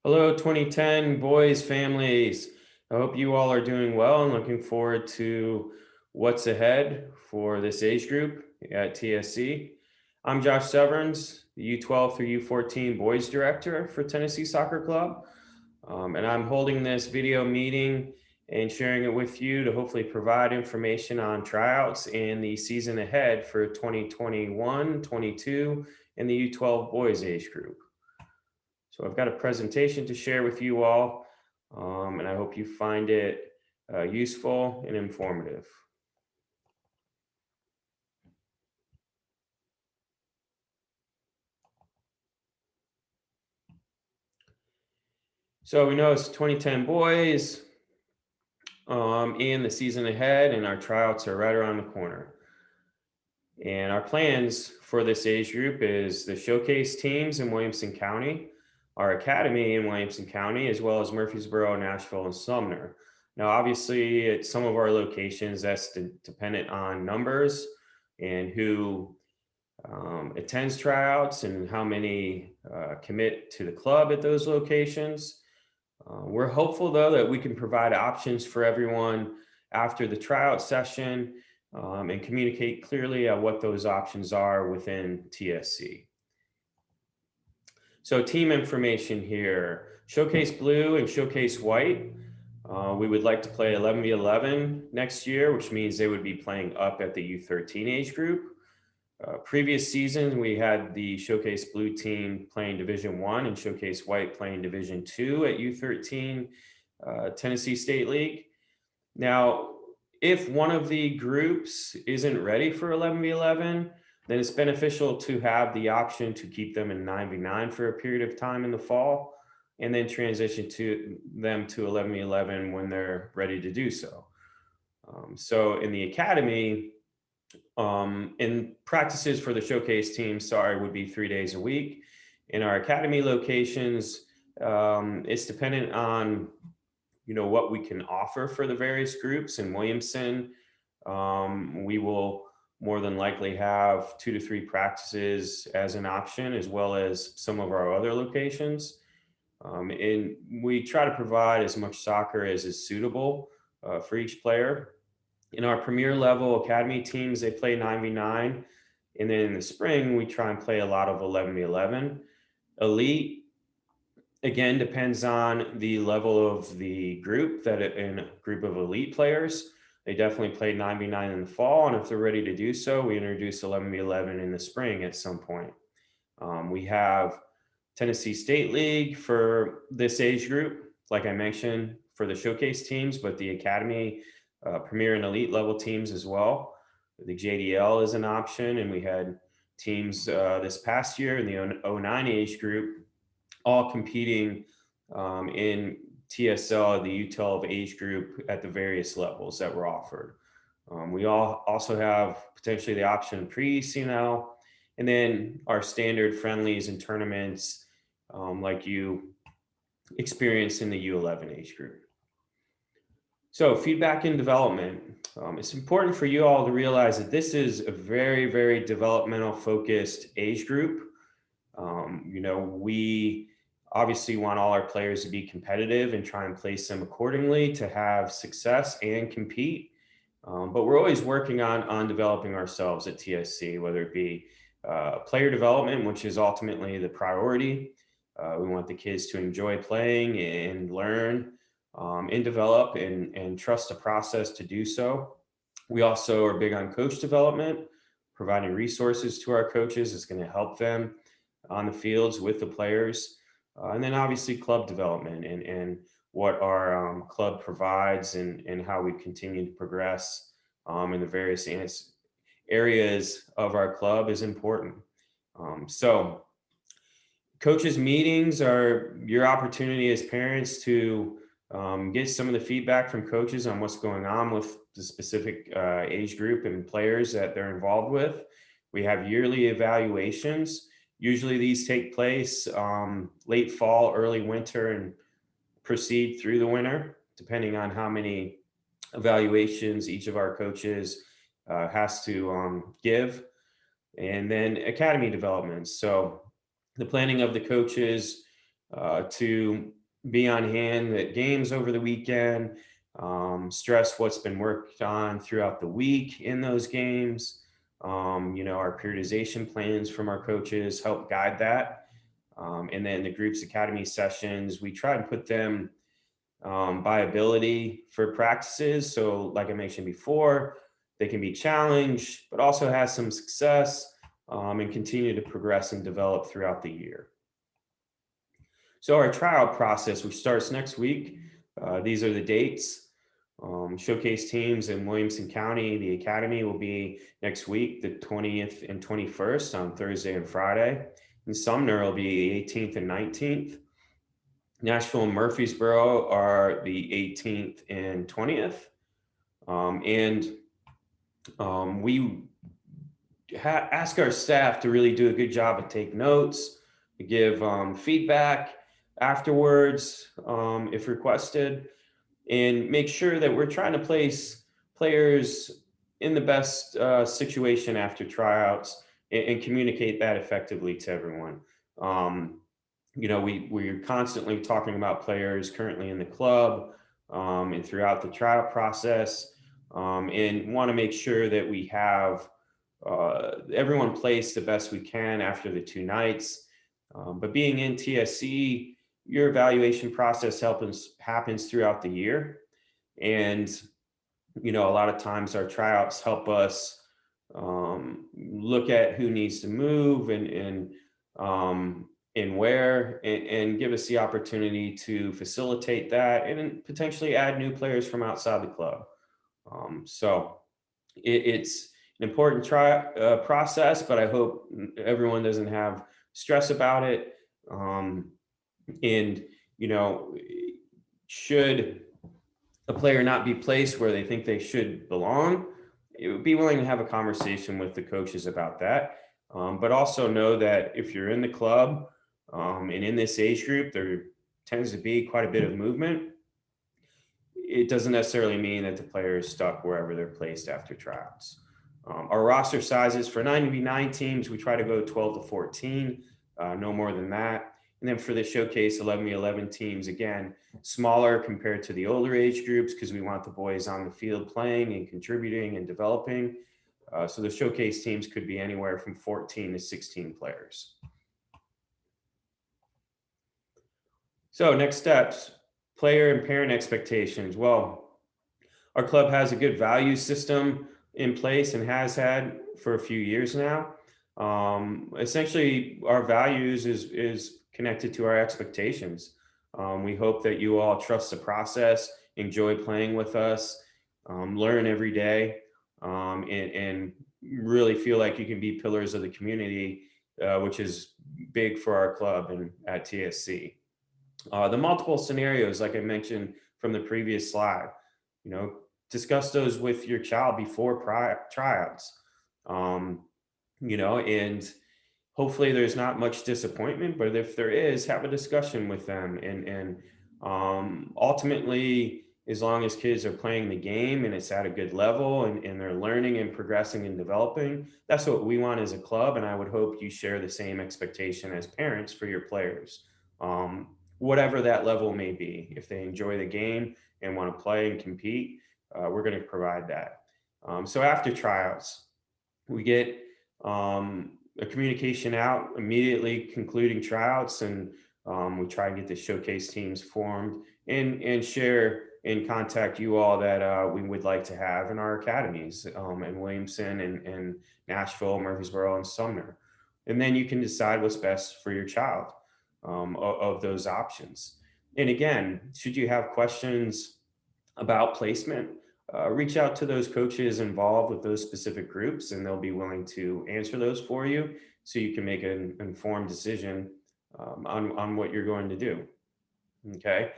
Hello, 2010 boys, families. I hope you all are doing well and looking forward to what's ahead for this age group at TSC. I'm Josh Severns, the U12 through U14 boys director for Tennessee Soccer Club. And I'm holding this video meeting and sharing it with you to hopefully provide information on tryouts and the season ahead for 2021, 22, and the U12 boys age group. So I've got a presentation to share with you all, and I hope you find it useful and informative. So we know it's 2010 boys and the season ahead, and our tryouts are right around the corner. And our plans for this age group is the showcase teams in Williamson County, our academy in Williamson County, as well as Murfreesboro, Nashville, and Sumner. Now, obviously, at some of our locations, that's dependent on numbers and who attends tryouts and how many commit to the club at those locations. We're hopeful, though, that we can provide options for everyone after the tryout session and communicate clearly what those options are within TSC. So team information here, Showcase Blue and Showcase White. We would like to play 11v11 next year, which means they would be playing up at the U13 age group. Previous season, we had the Showcase Blue team playing Division I and Showcase White playing Division II at U13 Tennessee State League. Now, if one of the groups isn't ready for 11v11, then it's beneficial to have the option to keep them in 9v9 for a period of time in the fall, and then transition them to 11v11 when they're ready to do so. So in the academy, and practices for the showcase team, would be 3 days a week. In our academy locations, it's dependent on what we can offer for the various groups. In Williamson, we will more than likely have 2 to 3 practices as an option, as well as some of our other locations. And we try to provide as much soccer as is suitable for each player. In our premier level academy teams, they play 9v9. And then in the spring, we try and play a lot of 11v11. Elite, again, depends on the level of the group, in a group of elite players. They definitely play 9v9 in the fall, and if they're ready to do so, we introduce 11v11 in the spring at some point. We have Tennessee State League for this age group, like I mentioned, for the showcase teams, but the academy, premier and elite level teams as well. The JDL is an option, and we had teams this past year in the 09 age group all competing in TSL, the U12 age group at the various levels that were offered. We also have potentially the option of pre-CNL, and then our standard friendlies and tournaments like you experience in the U11 age group. So feedback and development. It's important for you all to realize that this is a very, very developmental focused age group. We obviously want all our players to be competitive and try and place them accordingly to have success and compete. But we're always working on developing ourselves at TSC, whether it be player development, which is ultimately the priority. We want the kids to enjoy playing and learn and develop and trust the process to do so. We also are big on coach development. Providing resources to our coaches is going to help them on the fields with the players. And then obviously club development and what our club provides and how we continue to progress in the various areas of our club is important. So coaches meetings are your opportunity as parents to get some of the feedback from coaches on what's going on with the specific age group and players that they're involved with. We have yearly evaluations. Usually these take place late fall, early winter, and proceed through the winter, depending on how many evaluations each of our coaches has to give. And then academy developments. So the planning of the coaches to be on hand at games over the weekend, stress what's been worked on throughout the week in those games. Our periodization plans from our coaches help guide that. And then the groups academy sessions, we try and put them by ability for practices. So, like I mentioned before, they can be challenged, but also has some success and continue to progress and develop throughout the year. So, our trial process, which starts next week, these are the dates. Showcase teams in Williamson County, the academy will be next week, the 20th and 21st on Thursday and Friday. In Sumner will be the 18th and 19th. Nashville and Murfreesboro are the 18th and 20th. We ask our staff to really do a good job of take notes, to give feedback afterwards if requested, and make sure that we're trying to place players in the best situation after tryouts and communicate that effectively to everyone. We're constantly talking about players currently in the club and throughout the trial process, and want to make sure that we have everyone placed the best we can after the 2 nights. But being in TSC, your evaluation process happens throughout the year. And, a lot of times our tryouts help us look at who needs to move and where, and give us the opportunity to facilitate that and potentially add new players from outside the club. So it's an important process, but I hope everyone doesn't have stress about it. And, should a player not be placed where they think they should belong, it would be willing to have a conversation with the coaches about that. But also know that if you're in the club and in this age group, there tends to be quite a bit of movement. It doesn't necessarily mean that the player is stuck wherever they're placed after tryouts. Our roster sizes for 9v9 teams, we try to go 12 to 14, no more than that. And then for the showcase 11v11 teams, again, smaller compared to the older age groups because we want the boys on the field playing and contributing and developing. So the showcase teams could be anywhere from 14 to 16 players. So next steps, player and parent expectations. Well, our club has a good value system in place and has had for a few years now. Essentially, our values is connected to our expectations. We hope that you all trust the process, enjoy playing with us, learn every day, and really feel like you can be pillars of the community, which is big for our club and at TSC. The multiple scenarios, like I mentioned from the previous slide, discuss those with your child before tryouts. And hopefully there's not much disappointment, but if there is, have a discussion with them. And ultimately, as long as kids are playing the game and it's at a good level and they're learning and progressing and developing, that's what we want as a club. And I would hope you share the same expectation as parents for your players, whatever that level may be. If they enjoy the game and want to play and compete, we're going to provide that. So after tryouts, we get a communication out immediately concluding tryouts, and we try and get the showcase teams formed and share and contact you all that we would like to have in our academies in Williamson and Nashville, Murfreesboro, and Sumner. And then you can decide what's best for your child of those options. And again, should you have questions about placement, reach out to those coaches involved with those specific groups, and they'll be willing to answer those for you so you can make an informed decision on what you're going to do. Okay.